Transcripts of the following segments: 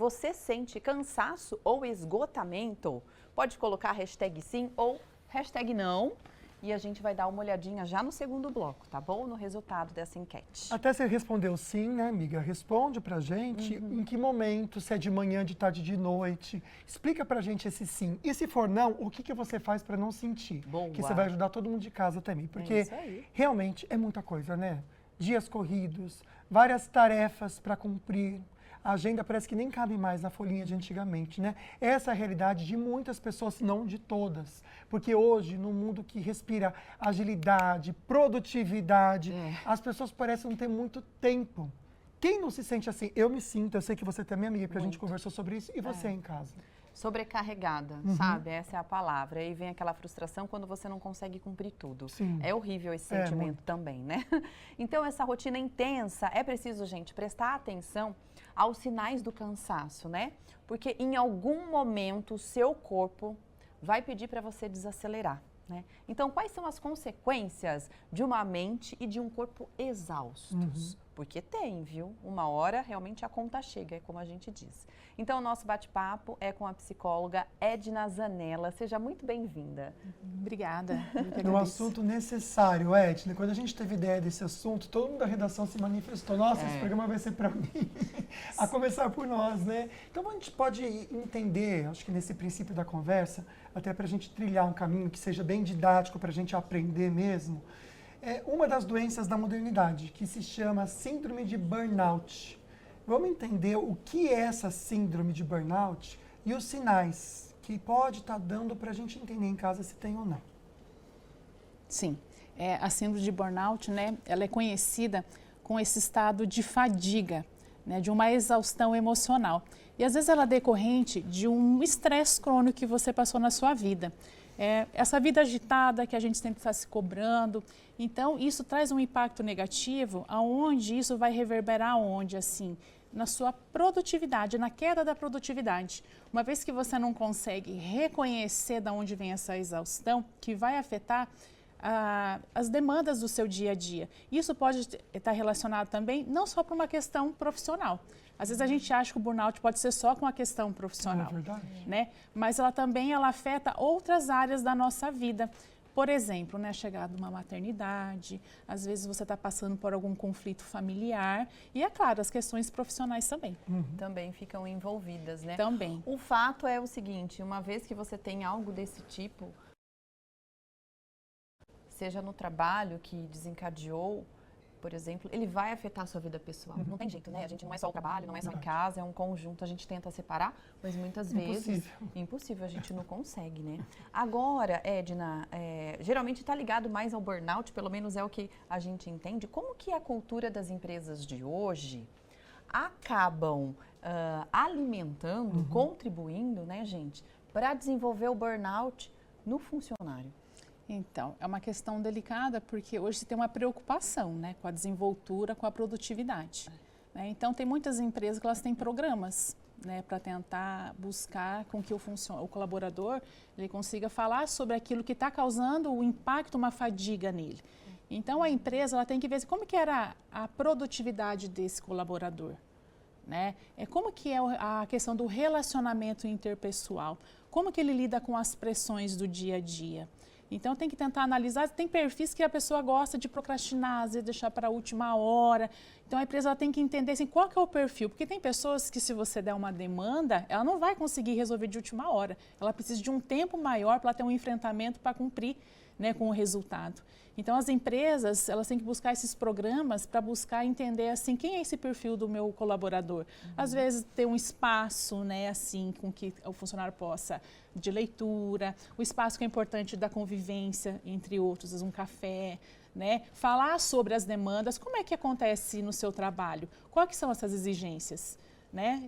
você sente cansaço ou esgotamento? Pode colocar hashtag sim ou hashtag não. E a gente vai dar uma olhadinha já no segundo bloco, tá bom? No resultado dessa enquete. Até você respondeu sim, né, amiga? Responde pra gente em que momento, se é de manhã, de tarde, de noite. Explica pra gente esse sim. E se for não, o que você faz pra não sentir? Boa. Que você vai ajudar todo mundo de casa também. Porque isso aí. realmente é muita coisa, né? Dias corridos, várias tarefas pra cumprir. A agenda parece que nem cabe mais na folhinha de antigamente, né? Essa é a realidade de muitas pessoas, não de todas. Porque hoje, no mundo que respira agilidade, produtividade, as pessoas parecem não ter muito tempo. Quem não se sente assim? Eu me sinto, eu sei que você também é minha amiga, porque a gente conversou sobre isso, e você em casa? Sobrecarregada, sabe? Essa é a palavra. Aí vem aquela frustração quando você não consegue cumprir tudo. Sim. É horrível esse sentimento também, né? Então, essa rotina intensa, é preciso, gente, prestar atenção aos sinais do cansaço, né? Porque em algum momento o seu corpo vai pedir para você desacelerar, né? Então, quais são as consequências de uma mente e de um corpo exaustos? Porque tem, viu? Uma hora realmente a conta chega, é como a gente diz. Então, o nosso bate-papo é com a psicóloga Edna Zanella. Seja muito bem-vinda. Obrigada. Um assunto necessário, Edna. Quando a gente teve ideia desse assunto, todo mundo da redação se manifestou. Nossa, esse programa vai ser para mim. A começar por nós, né? Então, a gente pode entender, acho que nesse princípio da conversa, até para a gente trilhar um caminho que seja bem didático, para a gente aprender mesmo, é uma das doenças da modernidade, que se chama síndrome de burnout. Vamos entender o que é essa síndrome de burnout e os sinais que pode estar dando para a gente entender em casa se tem ou não. Sim, a síndrome de burnout, né, ela é conhecida com esse estado de fadiga, né, de uma exaustão emocional. E às vezes ela é decorrente de um estresse crônico que você passou na sua vida. Essa vida agitada que a gente sempre está se cobrando. Então, isso traz um impacto negativo, aonde isso vai reverberar onde, assim, na sua produtividade, na queda da produtividade. Uma vez que você não consegue reconhecer de onde vem essa exaustão, que vai afetar as demandas do seu dia a dia. Isso pode estar relacionado também não só para uma questão profissional. Às vezes a gente acha que o burnout pode ser só com a questão profissional, né? Mas ela também afeta outras áreas da nossa vida. Por exemplo, né, a chegada de uma maternidade, às vezes você está passando por algum conflito familiar e, é claro, as questões profissionais também. Também ficam envolvidas, né? Também. O fato é o seguinte, uma vez que você tem algo desse tipo, seja no trabalho que desencadeou, por exemplo, ele vai afetar a sua vida pessoal. Não tem jeito, né? A gente não é só o trabalho, não é só em casa, é um conjunto. A gente tenta separar, mas muitas vezes... Impossível, a gente não consegue, né? Agora, Edna, geralmente está ligado mais ao burnout, pelo menos é o que a gente entende. Como que a cultura das empresas de hoje acabam alimentando, contribuindo, né, gente, para desenvolver o burnout no funcionário? Então, é uma questão delicada porque hoje se tem uma preocupação, né, com a desenvoltura, com a produtividade. Né? Então, tem muitas empresas que elas têm programas, né, para tentar buscar com que o colaborador ele consiga falar sobre aquilo que está causando o impacto, uma fadiga nele. Então, a empresa ela tem que ver como que era a produtividade desse colaborador. Né? Como que é a questão do relacionamento interpessoal, como que ele lida com as pressões do dia a dia. Então, tem que tentar analisar, tem perfis que a pessoa gosta de procrastinar, às vezes deixar para a última hora. Então, a empresa ela tem que entender assim, qual que é o perfil, porque tem pessoas que se você der uma demanda, ela não vai conseguir resolver de última hora. Ela precisa de um tempo maior para ter um enfrentamento para cumprir, né, com o resultado. Então, as empresas, elas têm que buscar esses programas para buscar entender, assim, quem é esse perfil do meu colaborador. Às vezes, ter um espaço, né, assim, com que o funcionário possa, de leitura, o espaço que é importante da convivência, entre outros, um café, né, falar sobre as demandas, como é que acontece no seu trabalho, quais são essas exigências. Né?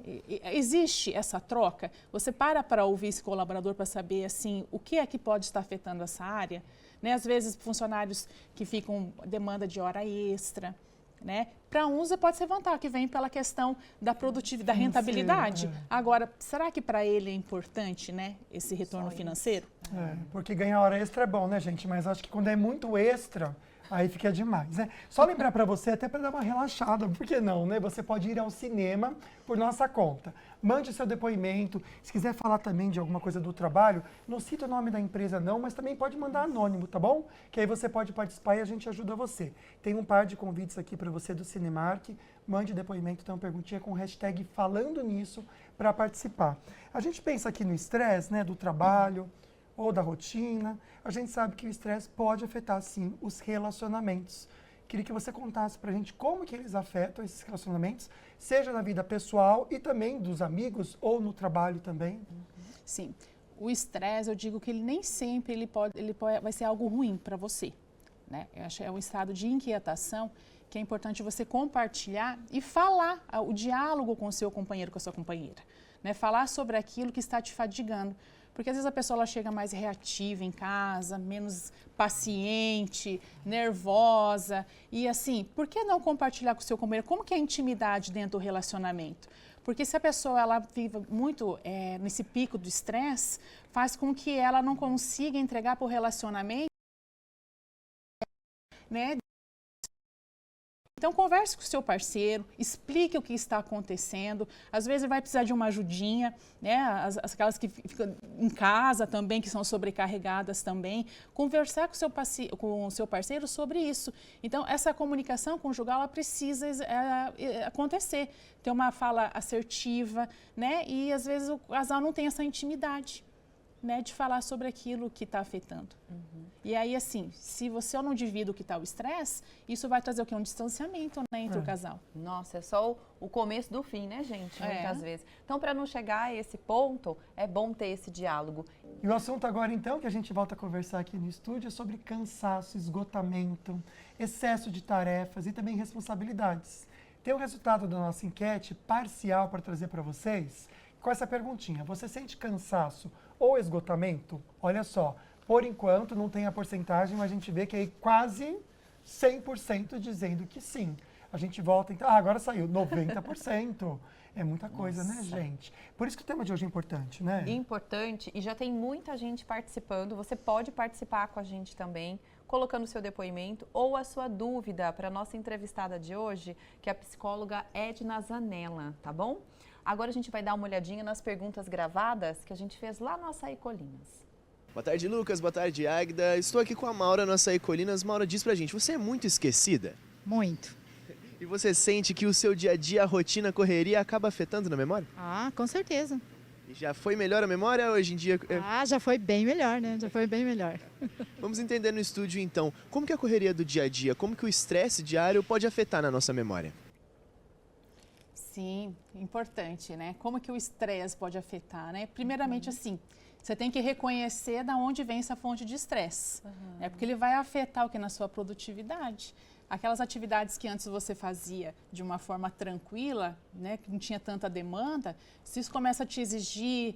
Existe essa troca? Você para ouvir esse colaborador para saber assim, o que é que pode estar afetando essa área? Né? Às vezes, funcionários que ficam demanda de hora extra. Né? Para uns pode ser vantagem, que vem pela questão da produtividade, da rentabilidade. Agora, será que para ele é importante, né, esse retorno financeiro? Porque ganhar hora extra é bom, né, gente? Mas acho que quando é muito extra, Aí fica demais, né? Só lembrar para você, até para dar uma relaxada, por que não, né? Você pode ir ao cinema por nossa conta. Mande o seu depoimento. Se quiser falar também de alguma coisa do trabalho, não cita o nome da empresa não, mas também pode mandar anônimo, tá bom? Que aí você pode participar e a gente ajuda você. Tem um par de convites aqui para você do Cinemark. Mande depoimento, então perguntinha com hashtag falando nisso para participar. A gente pensa aqui no estresse, né, do trabalho ou da rotina. A gente sabe que o estresse pode afetar, sim, os relacionamentos. Queria que você contasse pra gente como que eles afetam esses relacionamentos, seja na vida pessoal e também dos amigos ou no trabalho também. Sim, o estresse, eu digo que ele nem sempre vai ser algo ruim para você, né? Eu acho que é um estado de inquietação que é importante você compartilhar e falar, o diálogo com o seu companheiro, com a sua companheira, né? Falar sobre aquilo que está te fadigando. Porque às vezes a pessoa ela chega mais reativa em casa, menos paciente, nervosa. E assim, por que não compartilhar com o seu companheiro? Como que é a intimidade dentro do relacionamento? Porque se a pessoa ela vive muito nesse pico do estresse, faz com que ela não consiga entregar para o relacionamento, né? Então, converse com o seu parceiro, explique o que está acontecendo. Às vezes, ele vai precisar de uma ajudinha, né? Aquelas que ficam em casa também, que são sobrecarregadas também. Conversar com o seu parceiro sobre isso. Então, essa comunicação conjugal, ela precisa acontecer. Ter uma fala assertiva, né? E, às vezes, o casal não tem essa intimidade, né? De falar sobre aquilo que está afetando. E aí, assim, se você não divide o que está o estresse, isso vai trazer o quê? Um distanciamento, né, entre o casal. Nossa, é só o começo do fim, né, gente? Muitas vezes. Então, para não chegar a esse ponto, é bom ter esse diálogo. E o assunto agora, então, que a gente volta a conversar aqui no estúdio, é sobre cansaço, esgotamento, excesso de tarefas e também responsabilidades. Tem o resultado da nossa enquete parcial para trazer para vocês, com essa perguntinha. Você sente cansaço ou esgotamento? Olha só. Por enquanto, não tem a porcentagem, mas a gente vê que aí quase 100% dizendo que sim. A gente volta, então, agora saiu 90%. É muita coisa, né, gente? Por isso que o tema de hoje é importante, né? Importante, e já tem muita gente participando. Você pode participar com a gente também, colocando o seu depoimento ou a sua dúvida para a nossa entrevistada de hoje, que é a psicóloga Edna Zanella, tá bom? Agora a gente vai dar uma olhadinha nas perguntas gravadas que a gente fez lá no Açaí Colinas. Boa tarde, Lucas. Boa tarde, Águida. Estou aqui com a Maura no Açaí Colinas. Maura, diz pra gente, você é muito esquecida? Muito. E você sente que o seu dia a dia, a rotina, a correria acaba afetando na memória? Ah, com certeza. E já foi melhor a memória hoje em dia? Já foi bem melhor, né? Já foi bem melhor. Vamos entender no estúdio, então, como que a correria do dia a dia, como que o estresse diário pode afetar na nossa memória? Sim, importante, né? Como que o estresse pode afetar, né? Primeiramente, assim, você tem que reconhecer de onde vem essa fonte de estresse, né? Porque ele vai afetar o que na sua produtividade. Aquelas atividades que antes você fazia de uma forma tranquila, né, que não tinha tanta demanda, se isso começa a te exigir,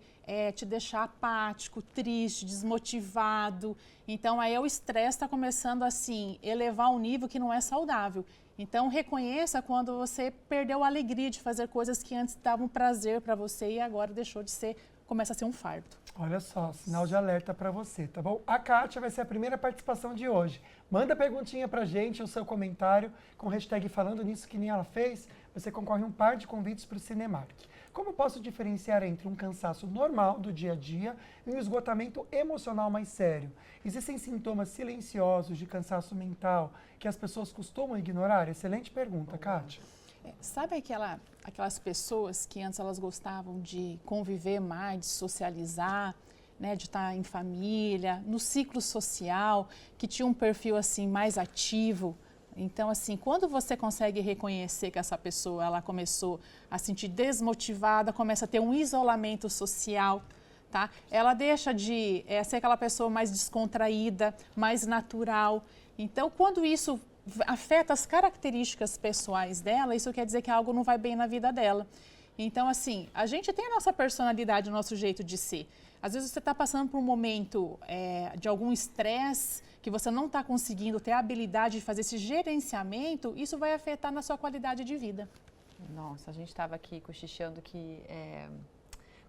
te deixar apático, triste, desmotivado, então aí o estresse está começando assim, elevar um nível que não é saudável. Então reconheça quando você perdeu a alegria de fazer coisas que antes davam prazer para você e agora deixou de ser, começa a ser um fardo. Olha só, sinal de alerta para você, tá bom? A Kátia vai ser a primeira participação de hoje. Manda perguntinha pra gente, o seu comentário, com o hashtag falando nisso que nem ela fez, você concorre a um par de convites para o Cinemark. Como posso diferenciar entre um cansaço normal do dia a dia e um esgotamento emocional mais sério? Existem sintomas silenciosos de cansaço mental que as pessoas costumam ignorar? Excelente pergunta, Kátia. Sabe aquelas pessoas que antes elas gostavam de conviver mais, de socializar, né, de estar em família, no ciclo social, que tinha um perfil assim mais ativo? Então, assim, quando você consegue reconhecer que essa pessoa ela começou a se sentir desmotivada, começa a ter um isolamento social, tá? Ela deixa de ser aquela pessoa mais descontraída, mais natural. Então, quando isso afeta as características pessoais dela, isso quer dizer que algo não vai bem na vida dela. Então, assim, a gente tem a nossa personalidade, o nosso jeito de ser. Às vezes você está passando por um momento de algum estresse, que você não está conseguindo ter a habilidade de fazer esse gerenciamento, isso vai afetar na sua qualidade de vida. Nossa, a gente estava aqui cochichando que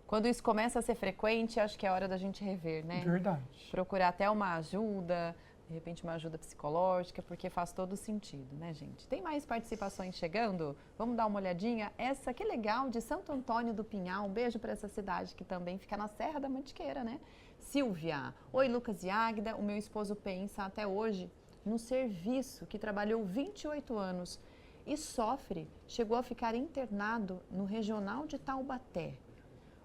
quando isso começa a ser frequente, acho que é hora da gente rever, né? Verdade. Procurar até uma ajuda, De repente uma ajuda psicológica, porque faz todo sentido, né, gente? Tem mais participações chegando? Vamos dar uma olhadinha? Essa, que legal, de Santo Antônio do Pinhal. Um beijo para essa cidade que também fica na Serra da Mantiqueira, né? Silvia. Oi, Lucas e Águida. O meu esposo pensa até hoje no serviço, que trabalhou 28 anos e sofre. Chegou a ficar internado no Regional de Taubaté.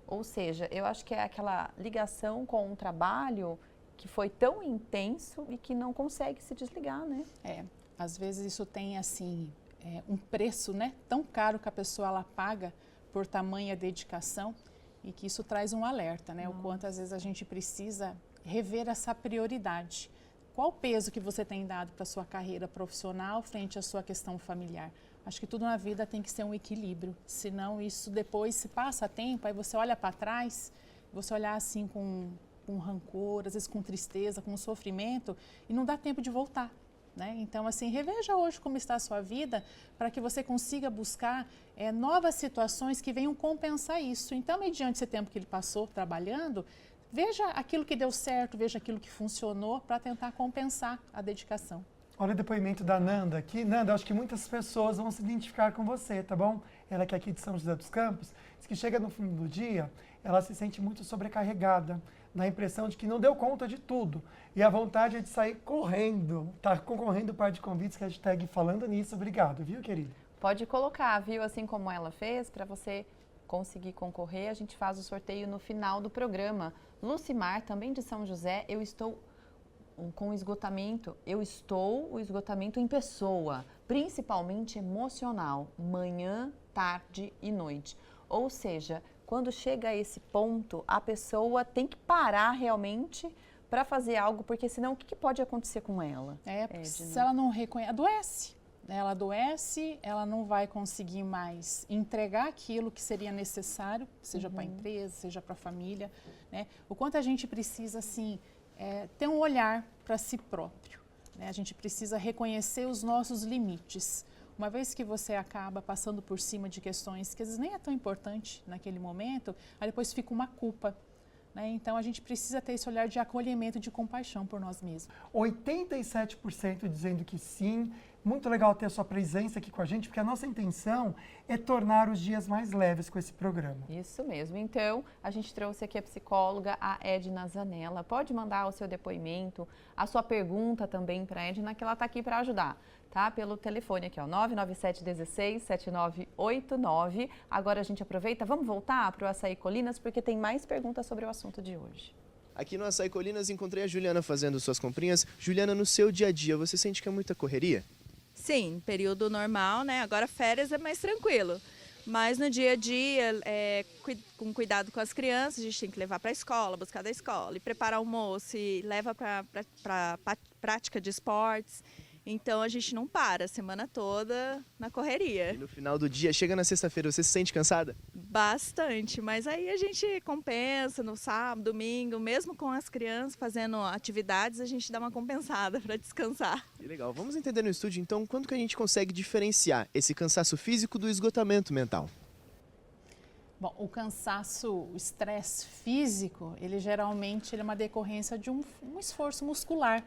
Ou seja, eu acho que é aquela ligação com o trabalho que foi tão intenso e que não consegue se desligar, né? Às vezes isso tem, assim, um preço, né, tão caro que a pessoa ela paga por tamanha dedicação e que isso traz um alerta, né? O quanto às vezes a gente precisa rever essa prioridade. Qual o peso que você tem dado para a sua carreira profissional frente à sua questão familiar? Acho que tudo na vida tem que ser um equilíbrio, senão isso depois se passa tempo, aí você olha para trás, você olhar assim com rancor, às vezes com tristeza, com sofrimento, e não dá tempo de voltar, né? Então, assim, reveja hoje como está a sua vida para que você consiga buscar novas situações que venham compensar isso. Então, mediante esse tempo que ele passou trabalhando, veja aquilo que deu certo, veja aquilo que funcionou para tentar compensar a dedicação. Olha o depoimento da Nanda aqui. Nanda, acho que muitas pessoas vão se identificar com você, tá bom? Ela que é aqui de São José dos Campos, diz que chega no fim do dia, ela se sente muito sobrecarregada, na impressão de que não deu conta de tudo. E a vontade é de sair correndo. Tá concorrendo par de convites, hashtag falando nisso. Obrigado, viu, querido? Pode colocar, viu? Assim como ela fez, para você conseguir concorrer, a gente faz o sorteio no final do programa. Lucimar, também de São José, eu estou com esgotamento. O esgotamento em pessoa, principalmente emocional, manhã, tarde e noite. Ou seja, quando chega a esse ponto, a pessoa tem que parar realmente para fazer algo, porque senão o que pode acontecer com ela? Se ela não reconhece, adoece. Ela adoece, ela não vai conseguir mais entregar aquilo que seria necessário, seja para a empresa, seja para a família, né? O quanto a gente precisa, assim, ter um olhar para si próprio, né? A gente precisa reconhecer os nossos limites. Uma vez que você acaba passando por cima de questões que às vezes nem é tão importante naquele momento, aí depois fica uma culpa, né? Então a gente precisa ter esse olhar de acolhimento e de compaixão por nós mesmos. 87% dizendo que sim. Muito legal ter a sua presença aqui com a gente, porque a nossa intenção é tornar os dias mais leves com esse programa. Isso mesmo. Então, a gente trouxe aqui a psicóloga, a Edna Zanella. Pode mandar o seu depoimento, a sua pergunta também para a Edna, que ela está aqui para ajudar, tá? Pelo telefone aqui, ó, 997167989. Agora a gente aproveita, vamos voltar para o Açaí Colinas, porque tem mais perguntas sobre o assunto de hoje. Aqui no Açaí Colinas encontrei a Juliana fazendo suas comprinhas. Juliana, no seu dia a dia, você sente que é muita correria? Sim, período normal, né? Agora férias é mais tranquilo. Mas no dia a dia, com cuidado com as crianças, a gente tem que levar para a escola, buscar da escola, e preparar almoço, e leva para prática de esportes. Então a gente não para a semana toda na correria. E no final do dia, chega na sexta-feira, você se sente cansada? Bastante, mas aí a gente compensa no sábado, domingo, mesmo com as crianças fazendo atividades, a gente dá uma compensada para descansar. Que legal. Vamos entender no estúdio, então, quando que a gente consegue diferenciar esse cansaço físico do esgotamento mental? Bom, o cansaço, o estresse físico, ele geralmente é uma decorrência de um esforço muscular,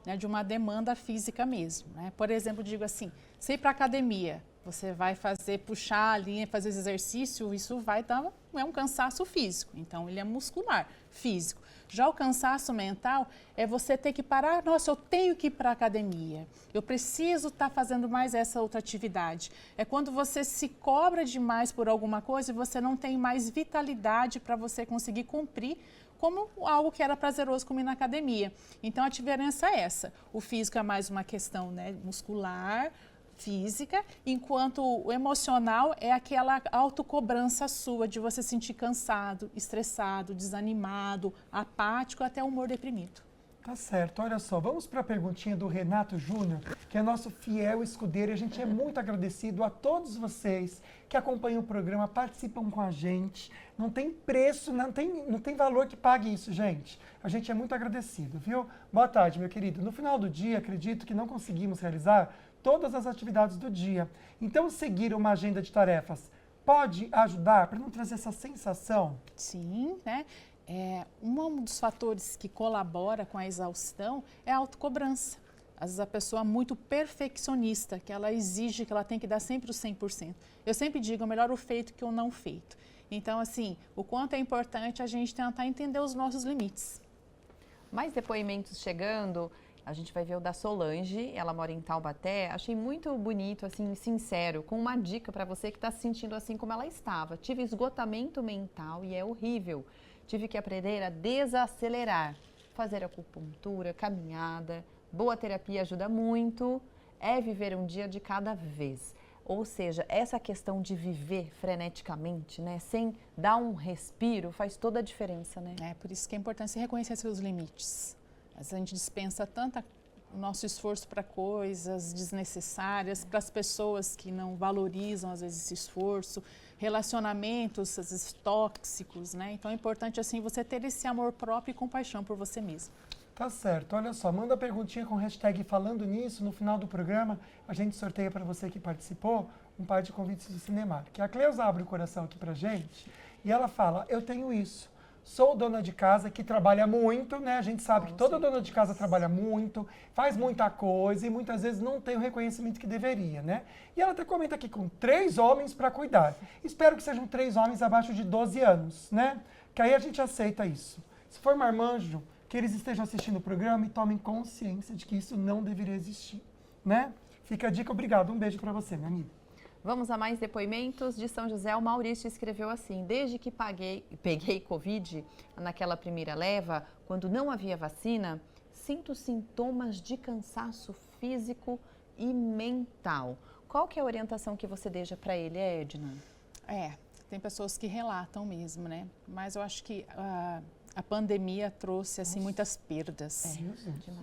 né, de uma demanda física mesmo, né? Por exemplo, digo assim, você ir para a academia, você vai puxar a linha, fazer exercício, isso vai dar um cansaço físico, então ele é muscular, físico. Já o cansaço mental é você ter que parar, nossa, eu tenho que ir para a academia, eu preciso estar fazendo mais essa outra atividade. É quando você se cobra demais por alguma coisa e você não tem mais vitalidade para você conseguir cumprir como algo que era prazeroso como ir na academia. Então a diferença é essa, o físico é mais uma questão, né, muscular, física, enquanto o emocional é aquela autocobrança sua de você se sentir cansado, estressado, desanimado, apático, até humor deprimido. Tá certo, olha só, vamos para a perguntinha do Renato Júnior, que é nosso fiel escudeiro, e a gente é muito agradecido a todos vocês que acompanham o programa, participam com a gente, não tem preço, não tem valor que pague isso, gente. A gente é muito agradecido, viu? Boa tarde, meu querido. No final do dia, acredito que não conseguimos realizar todas as atividades do dia, então seguir uma agenda de tarefas pode ajudar para não trazer essa sensação? Sim, né? Um dos fatores que colabora com a exaustão é a autocobrança. Às vezes a pessoa é muito perfeccionista, que ela exige que ela tem que dar sempre o 100%. Eu sempre digo, é melhor o feito que o não feito. Então, assim, o quanto é importante a gente tentar entender os nossos limites. Mais depoimentos chegando, a gente vai ver o da Solange, ela mora em Taubaté. Achei muito bonito, assim, sincero, com uma dica para você que está se sentindo assim como ela estava. Tive esgotamento mental e é horrível. Tive que aprender a desacelerar, fazer acupuntura, caminhada. Boa terapia ajuda muito, é viver um dia de cada vez. Ou seja, essa questão de viver freneticamente, né, sem dar um respiro, faz toda a diferença, né? É por isso que é importante você reconhecer seus limites. Às vezes a gente dispensa tanto o nosso esforço para coisas desnecessárias, para as pessoas que não valorizam, às vezes, esse esforço, relacionamentos, às vezes, tóxicos, né? Então é importante, assim, você ter esse amor próprio e compaixão por você mesmo. Tá certo, olha só, manda perguntinha com hashtag falando nisso, no final do programa a gente sorteia para você que participou um par de convites do Cinemark. Que a Cleusa abre o coração aqui pra gente e ela fala, eu tenho isso, sou dona de casa que trabalha muito, né? A gente sabe que toda dona de casa trabalha muito, faz muita coisa e muitas vezes não tem o reconhecimento que deveria, né? E ela até comenta aqui com 3 homens para cuidar. Espero que sejam 3 homens abaixo de 12 anos, né? Que aí a gente aceita isso. Se for marmanjo, que eles estejam assistindo o programa e tomem consciência de que isso não deveria existir, né? Fica a dica, obrigado. Um beijo para você, minha amiga. Vamos a mais depoimentos de São José. O Maurício escreveu assim, desde que peguei Covid naquela primeira leva, quando não havia vacina, sinto sintomas de cansaço físico e mental. Qual que é a orientação que você deixa para ele, Edna? Tem pessoas que relatam mesmo, né? Mas eu acho que a pandemia trouxe, assim, muitas perdas.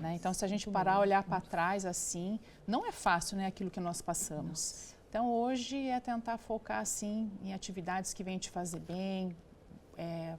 Né? Então, se a gente parar, olhar para trás, assim, não é fácil, né, aquilo que nós passamos. Então, hoje é tentar focar, assim, em atividades que vêm te fazer bem,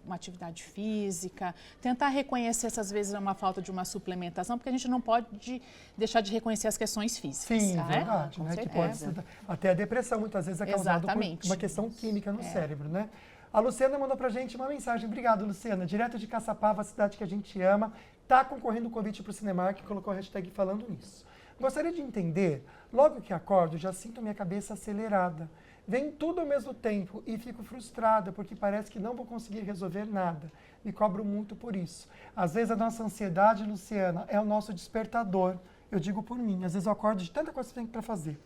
uma atividade física, tentar reconhecer, às vezes, uma falta de uma suplementação, porque a gente não pode deixar de reconhecer as questões físicas. Sim, tá? verdade, né? Que pode ser, até a depressão, muitas vezes, é causada por uma questão química no cérebro, né? A Luciana mandou pra gente uma mensagem. Obrigado, Luciana. Direto de Caçapava, a cidade que a gente ama. Tá concorrendo o convite pro Cinemark, colocou a hashtag falando nisso. Gostaria de entender, logo que acordo, já sinto minha cabeça acelerada. Vem tudo ao mesmo tempo e fico frustrada, porque parece que não vou conseguir resolver nada. Me cobro muito por isso. Às vezes a nossa ansiedade, Luciana, é o nosso despertador. Eu digo por mim, às vezes eu acordo de tanta coisa que tem para fazer.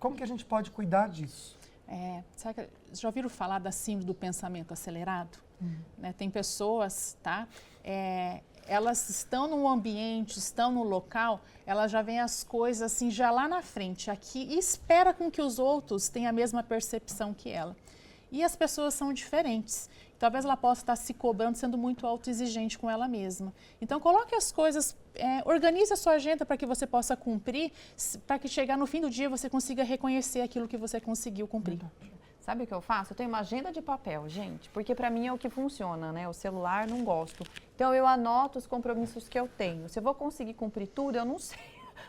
Como que a gente pode cuidar disso? Já ouviram falar da síndrome do pensamento acelerado? Né? Tem pessoas, tá? Elas estão no ambiente, estão no local, elas já veem as coisas assim, já lá na frente, aqui, e espera com que os outros tenham a mesma percepção que ela. E as pessoas são diferentes. Talvez ela possa estar se cobrando, sendo muito autoexigente com ela mesma. Então, coloque as coisas, organize a sua agenda para que você possa cumprir, para que chegar no fim do dia você consiga reconhecer aquilo que você conseguiu cumprir. Sabe o que eu faço? Eu tenho uma agenda de papel, gente, porque para mim é o que funciona, né? O celular não gosto. Então eu anoto os compromissos que eu tenho. Se eu vou conseguir cumprir tudo, eu não sei.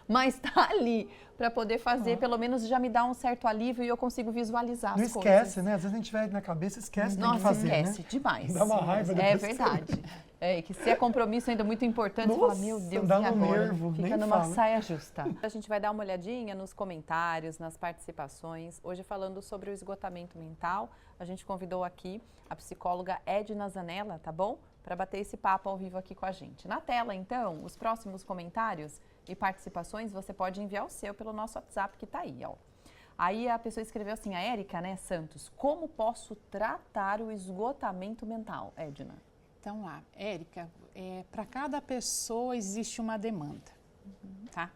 Mas tá ali para poder fazer, pelo menos já me dá um certo alívio e eu consigo visualizar as coisas. Não esquece, né? Às vezes a gente vai na cabeça, esquece, tem que fazer, esquece, né? demais. Dá uma raiva depois. É verdade. Que se é compromisso ainda muito importante, você fala, meu Deus, e agora? Nervo, fica numa saia justa. A gente vai dar uma olhadinha nos comentários, nas participações. Hoje falando sobre o esgotamento mental, a gente convidou aqui a psicóloga Edna Zanella, tá bom? Para bater esse papo ao vivo aqui com a gente. Na tela, então, os próximos comentários e participações, você pode enviar o seu pelo nosso WhatsApp que tá aí, ó. Aí a pessoa escreveu assim, a Érica, né, Santos, como posso tratar o esgotamento mental, Edna? Então lá, Érica, para cada pessoa existe uma demanda, tá?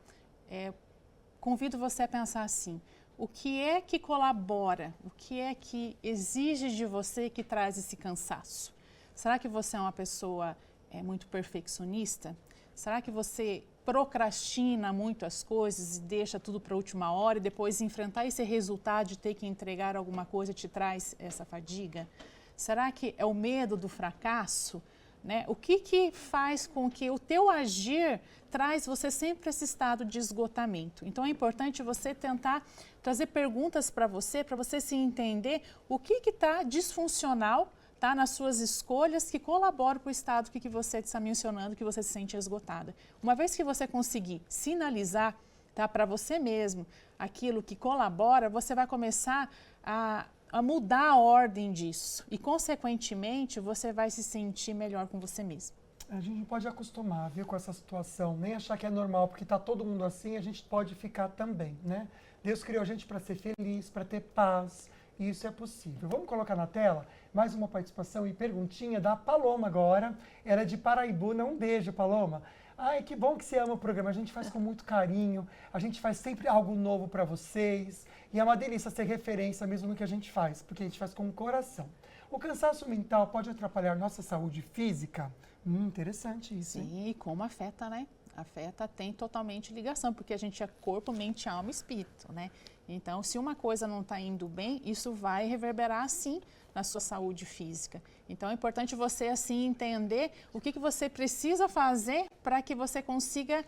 Convido você a pensar assim, o que é que colabora, o que é que exige de você que traz esse cansaço? Será que você é uma pessoa muito perfeccionista? Será que você procrastina muito as coisas e deixa tudo para a última hora e depois enfrentar esse resultado de ter que entregar alguma coisa te traz essa fadiga? Será que é o medo do fracasso? Né? O que faz com que o teu agir traz você sempre esse estado de esgotamento? Então é importante você tentar trazer perguntas para você se entender o que está disfuncional, está nas suas escolhas que colaboram para o estado que você está mencionando, que você se sente esgotada. Uma vez que você conseguir sinalizar, tá, para você mesmo aquilo que colabora, você vai começar a mudar a ordem disso e, consequentemente, você vai se sentir melhor com você mesmo. A gente não pode acostumar, viu, com essa situação, nem achar que é normal, porque está todo mundo assim, a gente pode ficar também, né? Deus criou a gente para ser feliz, para ter paz, e isso é possível. Vamos colocar na tela mais uma participação e perguntinha da Paloma agora. Ela é de Paraibuna. Um beijo, Paloma. Ai, que bom que você ama o programa. A gente faz com muito carinho, a gente faz sempre algo novo para vocês. E é uma delícia ser referência mesmo no que a gente faz, porque a gente faz com o coração. O cansaço mental pode atrapalhar nossa saúde física? Interessante isso, hein? Sim, e como afeta, né? Afeta, tem totalmente ligação, porque a gente é corpo, mente, alma e espírito, né? Então, se uma coisa não está indo bem, isso vai reverberar, sim, na sua saúde física. Então, é importante você, assim, entender o que você precisa fazer para que você consiga,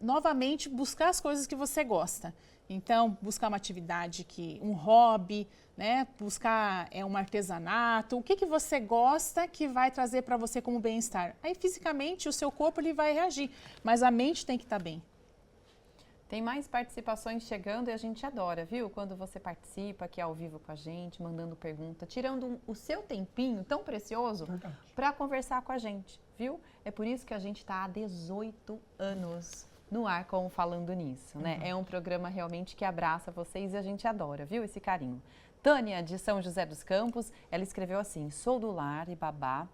novamente, buscar as coisas que você gosta. Então, buscar uma atividade, um hobby, né? Buscar um artesanato, o que você gosta que vai trazer para você como bem-estar. Aí, fisicamente, o seu corpo ele vai reagir, mas a mente tem que estar bem. Tem mais participações chegando e a gente adora, viu? Quando você participa aqui ao vivo com a gente, mandando pergunta, tirando o seu tempinho tão precioso para conversar com a gente, viu? É por isso que a gente está há 18 anos no ar com o Falando Nisso, né? É um programa realmente que abraça vocês e a gente adora, viu? Esse carinho. Tânia, de São José dos Campos, ela escreveu assim: sou do lar e babá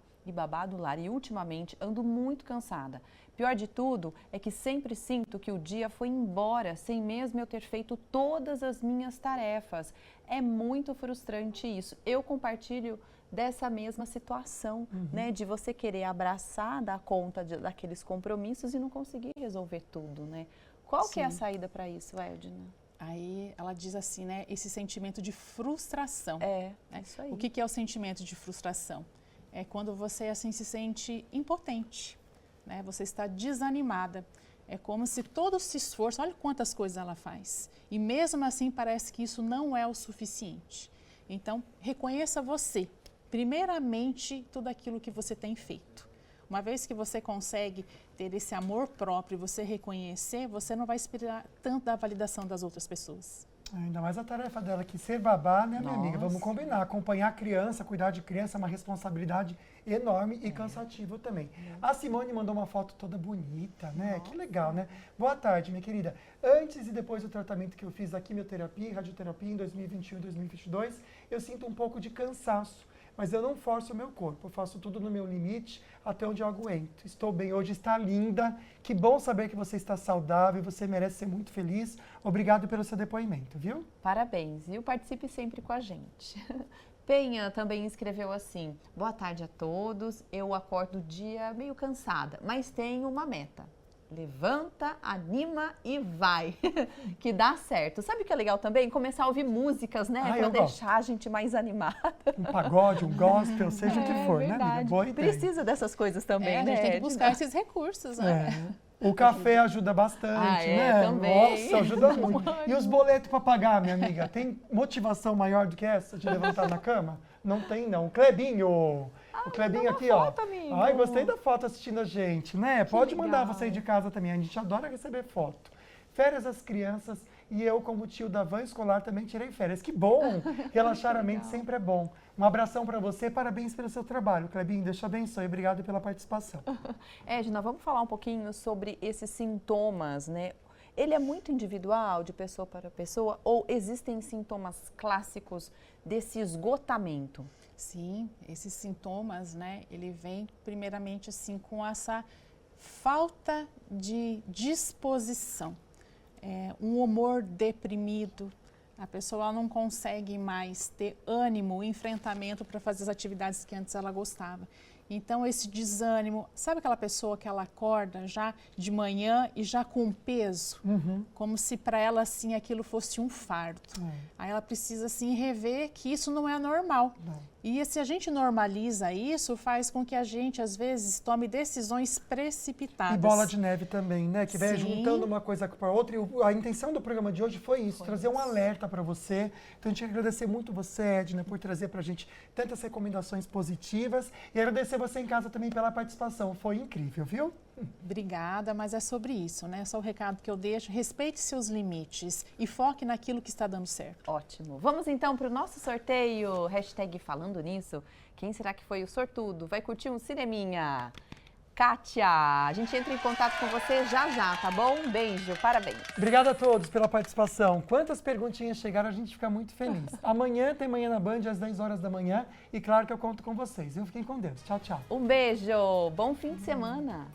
do lar e ultimamente ando muito cansada. Pior de tudo é que sempre sinto que o dia foi embora sem mesmo eu ter feito todas as minhas tarefas. É muito frustrante isso. Eu compartilho dessa mesma situação, né? De você querer abraçar, dar conta daqueles compromissos e não conseguir resolver tudo, né? Qual que é a saída para isso, Edna? Aí ela diz assim, né? Esse sentimento de frustração. É isso aí. O que é o sentimento de frustração? É quando você assim se sente impotente, né? Você está desanimada. É como se todo esse esforço, olha quantas coisas ela faz. E mesmo assim parece que isso não é o suficiente. Então, reconheça você, primeiramente, tudo aquilo que você tem feito. Uma vez que você consegue ter esse amor próprio e você reconhecer, você não vai esperar tanto da validação das outras pessoas. Ainda mais a tarefa dela, que ser babá, né, minha amiga? Vamos combinar. Acompanhar a criança, cuidar de criança é uma responsabilidade enorme e cansativa também. A Simone mandou uma foto toda bonita, né? Que legal, né? Boa tarde, minha querida. Antes e depois do tratamento que eu fiz a quimioterapia e radioterapia em 2021 e 2022, eu sinto um pouco de cansaço. Mas eu não forço o meu corpo, eu faço tudo no meu limite, até onde eu aguento. Estou bem hoje, está linda. Que bom saber que você está saudável, você merece ser muito feliz. Obrigado pelo seu depoimento, viu? Parabéns, viu? Participe sempre com a gente. Penha também escreveu assim: boa tarde a todos, eu acordo o dia meio cansada, mas tenho uma meta. Levanta, anima e vai, que dá certo. Sabe o que é legal também? Começar a ouvir músicas, né? Para deixar a gente mais animada. Um pagode, um gospel, seja o que for, verdade. né, amiga? Boa ideia. Precisa dessas coisas também, A né? gente tem que buscar esses recursos, né? O café ajuda bastante, né? Também. Nossa, ajuda muito. E os boletos para pagar, minha amiga? Tem motivação maior do que essa de levantar na cama? Não tem, não. Clebinho! O Clebinho aqui, foto, ó. Amigo. Ai, gostei da foto assistindo a gente, né? Pode mandar legal. você de casa também. A gente adora receber foto. Férias das crianças e eu, como tio da van escolar, também tirei férias. Que bom! Relaxar a mente sempre é bom. Um abração para você, parabéns pelo seu trabalho. Clebinho, Deus te abençoe. Obrigado pela participação. Edna, vamos falar um pouquinho sobre esses sintomas, né? Ele é muito individual, de pessoa para pessoa, ou existem sintomas clássicos desse esgotamento? Sim, esses sintomas, né, ele vem primeiramente assim com essa falta de disposição, um humor deprimido, a pessoa não consegue mais ter ânimo, enfrentamento para fazer as atividades que antes ela gostava. Então, esse desânimo, sabe aquela pessoa que ela acorda já de manhã e já com peso? Como se para ela, assim, aquilo fosse um fardo. Aí ela precisa, assim, rever que isso não é normal. E se a gente normaliza isso, faz com que a gente, às vezes, tome decisões precipitadas. E bola de neve também, né? Que vai Sim. juntando uma coisa com a outra. E a intenção do programa de hoje foi isso, trazer um alerta para você. Então, a gente quer agradecer muito você, Edna, por trazer para a gente tantas recomendações positivas. E agradecer você em casa também pela participação. Foi incrível, viu? Obrigada, mas é sobre isso, né? Só o recado que eu deixo, respeite seus limites e foque naquilo que está dando certo. Ótimo. Vamos então para o nosso sorteio. Hashtag falando nisso. Quem será que foi o sortudo? Vai curtir um cineminha? Kátia, a gente entra em contato com você já, tá bom? Um beijo, parabéns. Obrigado a todos pela participação. Quantas perguntinhas chegaram, a gente fica muito feliz. Amanhã tem Manhã na Band, às 10 horas da manhã. E claro que eu conto com vocês. Eu fiquem com Deus. Tchau, tchau. Um beijo, bom fim de semana.